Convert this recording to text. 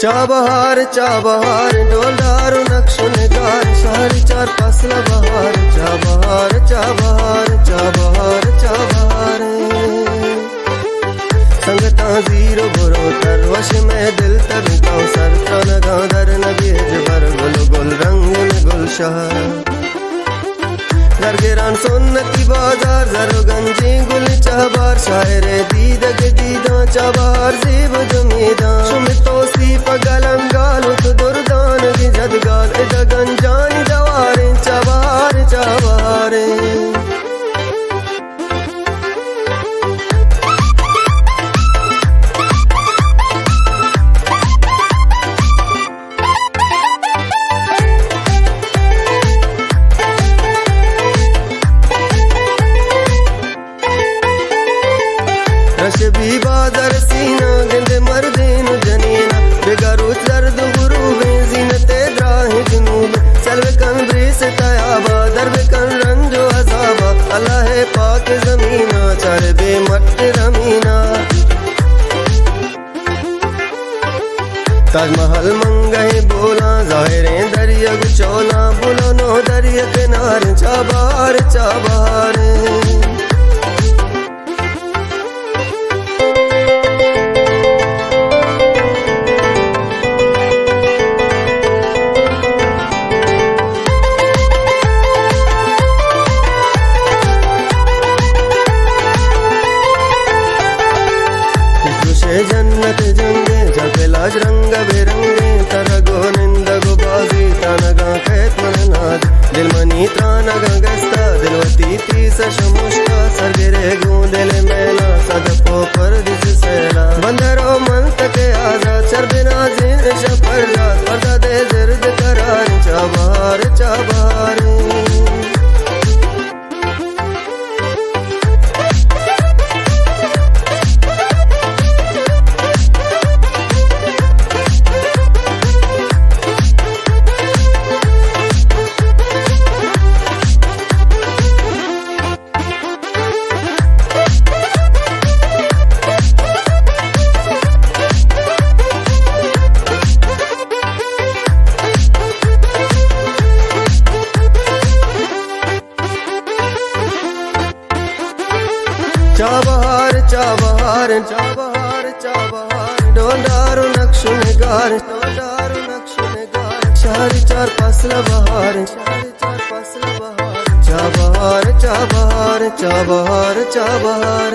Chabahar डोलदार नक्श निगार शहरी चार फासला बहार चाबहार चाबहार चाबहार चाबहार संगता जीरो बुरो तर वश में दिल तर गाँव सर त्रन गाँधर नगेज बर गुल गुल रंग में गुलशहर दरगेरान सुन्नती बाजार जरो गंजी गुल चाबार शायरे दीदग दीदा चाबार जीब जमीदा शुमितो सी पगलंगाल उत दुर्दान की जदगाल इदगन जानी जवारे चाबार चाबारे रश भी बादर सीना गिंद मर्दीन जनीना बेगारूत दर्द गुरु बेजीनते द्राहि जुनूब सलवे कन ब्रीस तयाबा दरबे कन रंजो अजाबा अल्लाह पाक जमीना चार बे मट रमीना ताजमहल मंगई बोला जाहिरे दरिया चोला बोलो नो दरिया किनारे चाबार चाबार जन्नत जंगे जगलाज रंग बिरंगे तरगो निंदगो बाजी तानगा खैत मननाद दिलमनी त्रानगा गस्ता दिलवती तीस शमुष्का सरगिरे गूं दिल मेला सदपो पर दिस सेला बंदरो मन तके आजाद शर्बिना जिन शफरजा पर्दा दे जिर्द करार चाबार चाबार चाबहार चाबहार चाबहार चाबहार डोलदार नक्श निगार शहरी चार फासला बहार चाबहार चाबहार चाबहार चाबहार चाबहार